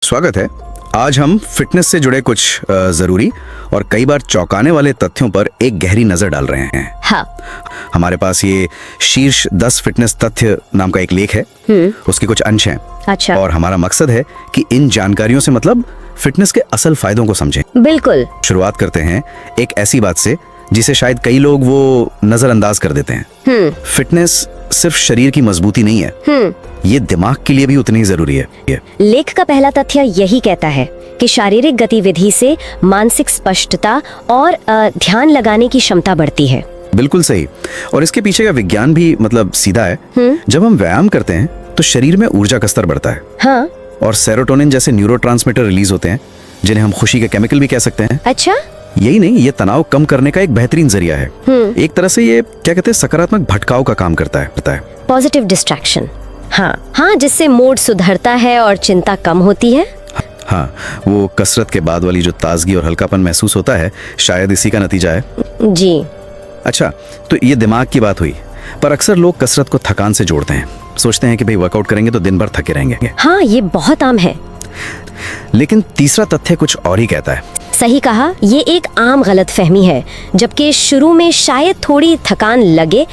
स्वागत है। आज हम फिटनेस से जुड़े कुछ जरूरी और कई बार चौंकाने वाले तथ्यों पर एक गहरी नजर डाल रहे हैं। हाँ। हमारे पास ये शीर्ष 10 फिटनेस तथ्य नाम का एक लेख है। उसके कुछ अंश हैं। अच्छा। और हमारा मकसद है कि इन जानकारियों से मतलब फिटनेस के असल फायदों को समझें। बिल्कुल। शुरुआत करते हैं एक ऐसी बात से जिसे शायद कई लोग वो नजरअंदाज कर देते हैं। फिटनेस सिर्फ शरीर की मजबूती नहीं है, ये दिमाग के लिए भी उतनी ही जरूरी है। लेख का पहला तथ्य यही कहता है कि शारीरिक गतिविधि से मानसिक स्पष्टता और ध्यान लगाने की क्षमता बढ़ती है। बिल्कुल सही। और इसके पीछे का विज्ञान भी मतलब सीधा है। जब हम व्यायाम करते हैं तो शरीर में ऊर्जा का स्तर बढ़ता है। हाँ। और सेरोटोनिन जैसे न्यूरोट्रांसमीटर रिलीज होते हैं जिन्हें हम खुशी के केमिकल भी कह सकते हैं। अच्छा। यही नहीं, ये तनाव कम करने का एक बेहतरीन जरिया है। एक तरह से ये क्या कहते हैं, सकारात्मक भटकाव का काम करता है। Positive distraction. हाँ, जिससे मूड सुधरता है और चिंता कम होती है। हाँ, वो कसरत के बाद वाली जो ताजगी और हल्कापन महसूस होता है, शायद इसी का नतीजा है। जी। अच्छा, तो ये दिमाग की बात हुई, पर अक्सर लोग कसरत को थकान से जोड़ते हैं। सोचते हैं कि भाई वर्कआउट करेंगे तो दिन भर थके रहेंगे। हाँ, ये बहुत आम है। लेकिन तीसरा तथ्य कुछ और ही कहता है। सही कहा, ये एक आम गलतफहमी है। जबकि शुरू में शायद थोड़ी थकान लगे,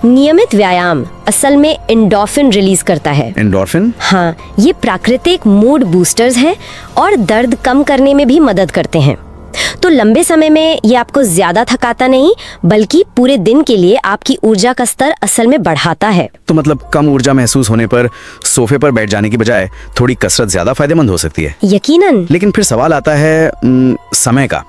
नियमित व्यायाम असल में एंडोर्फिन रिलीज करता है। एंडोर्फिन? हाँ, ये प्राकृतिक मूड बूस्टर्स हैं और दर्द कम करने में भी मदद करते हैं। तो लंबे समय में ये आपको ज्यादा थकाता नहीं, बल्कि पूरे दिन के लिए आपकी ऊर्जा का स्तर असल में बढ़ाता है। तो मतलब कम ऊर्जा महसूस होने पर सोफे पर बैठ जाने की बजाय थोड़ी कसरत ज्यादा फायदेमंद हो सकती है। यकीनन। लेकिन फिर सवाल आता है समय का।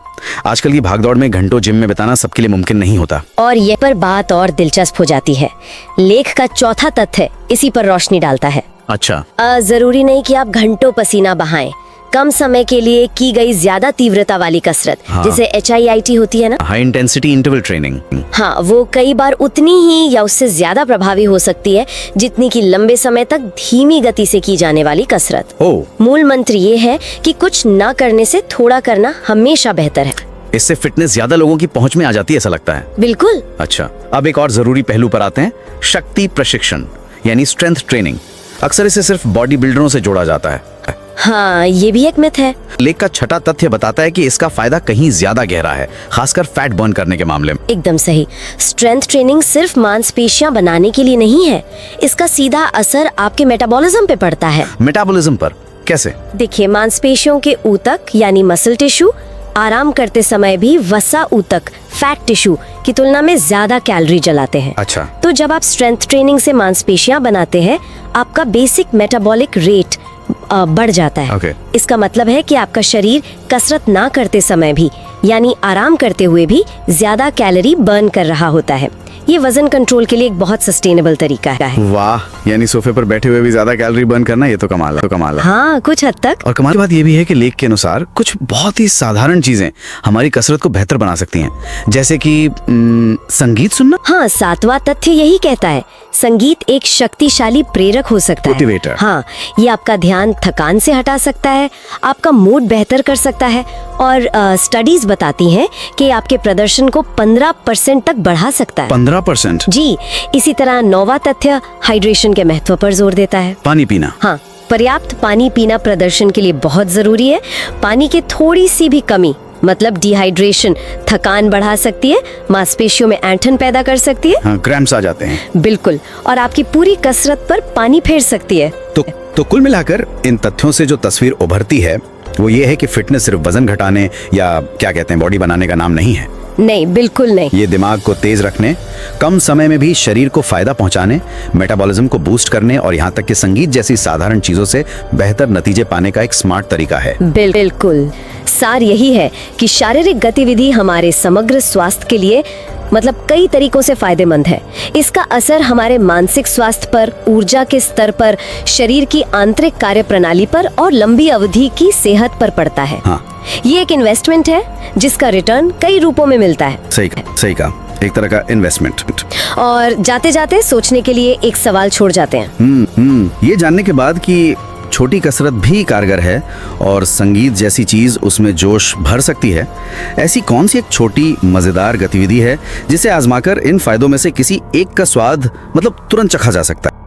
आजकल की भागदौड़ में घंटों जिम में बिताना सबके लिए मुमकिन नहीं होता। और ये पर बात और दिलचस्प हो जाती है। लेख का चौथा तथ्य इसी पर रोशनी डालता है। अच्छा। जरूरी नहीं कि आप घंटों पसीना बहाएं। कम समय के लिए की गई ज्यादा तीव्रता वाली कसरत, जैसे HIIT होती है ना, हाई इंटेंसिटी इंटरवल ट्रेनिंग। हाँ, वो कई बार उतनी ही या उससे ज्यादा प्रभावी हो सकती है जितनी कि लंबे समय तक धीमी गति से की जाने वाली कसरत। मूल मंत्र ये है कि कुछ न करने से थोड़ा करना हमेशा बेहतर है। इससे फिटनेस ज्यादा लोगों की पहुंच में आ जाती है, ऐसा लगता है। बिल्कुल। अच्छा, अब एक और जरूरी पहलू पर आते हैं, शक्ति प्रशिक्षण यानी स्ट्रेंथ ट्रेनिंग। अक्सर इसे सिर्फ बॉडी बिल्डरों से जोड़ा जाता है। हाँ, ये भी एक मिथ है। लेख का छठा तथ्य बताता है कि इसका फायदा कहीं ज्यादा गहरा है, खासकर फैट बर्न करने के मामले में। एकदम सही। स्ट्रेंथ ट्रेनिंग सिर्फ मांसपेशियां बनाने के लिए नहीं है, इसका सीधा असर आपके मेटाबॉलिज्म पे पड़ता है। मेटाबॉलिज्म पर कैसे? देखिए, मांसपेशियों के ऊतक यानी मसल टिश्यू आराम करते समय भी वसा ऊतक फैट टिश्यू की तुलना में ज्यादा कैलोरी जलाते हैं। अच्छा। तो जब आप स्ट्रेंथ ट्रेनिंग से मांसपेशियां बनाते हैं, आपका बेसिक मेटाबॉलिक रेट बढ़ जाता है। इसका मतलब है कि आपका शरीर कसरत ना करते समय भी यानी आराम करते हुए भी ज्यादा कैलोरी बर्न कर रहा होता है। ये वजन कंट्रोल के लिए एक बहुत सस्टेनेबल तरीका है। वाह, यानी सोफे पर बैठे हुए भी ज्यादा कैलोरी बर्न करना, ये तो कमाल है। हाँ, कुछ हद तक। और कमाल की बात ये भी है कि लेख के अनुसार कुछ बहुत ही साधारण चीजें हमारी कसरत को बेहतर बना सकती हैं, जैसे कि संगीत सुनना। हाँ, सातवां तथ्य यही कहता है, संगीत एक शक्तिशाली प्रेरक हो सकता है। मोटिवेटर। हाँ, ये आपका ध्यान थकान से हटा सकता है, आपका मूड बेहतर कर सकता है और स्टडीज बताती हैं कि आपके प्रदर्शन को 15% तक बढ़ा सकता है। 15%? जी। इसी तरह 9वां तथ्य हाइड्रेशन के महत्व पर जोर देता है। पानी पीना। हाँ, पर्याप्त पानी पीना प्रदर्शन के लिए बहुत जरूरी है। पानी की थोड़ी सी भी कमी मतलब डिहाइड्रेशन थकान बढ़ा सकती है, मांसपेशियों में ऐंठन पैदा कर सकती है। हाँ, क्रैम्प्स आ जाते हैं। बिल्कुल। और आपकी पूरी कसरत पर पानी फेर सकती है। तो कुल मिलाकर इन तथ्यों से जो तस्वीर उभरती है वो ये है कि फिटनेस सिर्फ वजन घटाने या क्या कहते हैं बॉडी बनाने का नाम नहीं है। नहीं, बिल्कुल नहीं। ये दिमाग को तेज रखने, कम समय में भी शरीर को फायदा पहुंचाने, मेटाबॉलिज्म को बूस्ट करने और यहाँ तक कि संगीत जैसी साधारण चीजों से बेहतर नतीजे पाने का एक स्मार्ट तरीका है। बिल्कुल। सार यही है कि शारीरिक गतिविधि हमारे समग्र स्वास्थ्य के लिए मतलब कई तरीकों से फायदेमंद है। इसका असर हमारे मानसिक स्वास्थ्य पर, ऊर्जा के स्तर पर, शरीर की आंतरिक कार्य प्रणाली पर और लंबी अवधि की सेहत पर पड़ता है। हाँ। ये एक इन्वेस्टमेंट है जिसका रिटर्न कई रूपों में मिलता है। सही कहा, एक तरह का इन्वेस्टमेंट। और जाते जाते सोचने के लिए एक सवाल छोड़ जाते हैं। ये जानने के बाद कि छोटी कसरत भी कारगर है और संगीत जैसी चीज उसमें जोश भर सकती है, ऐसी कौन सी एक छोटी मजेदार गतिविधि है जिसे आजमाकर इन फायदों में से किसी एक का स्वाद मतलब तुरंत चखा जा सकता है?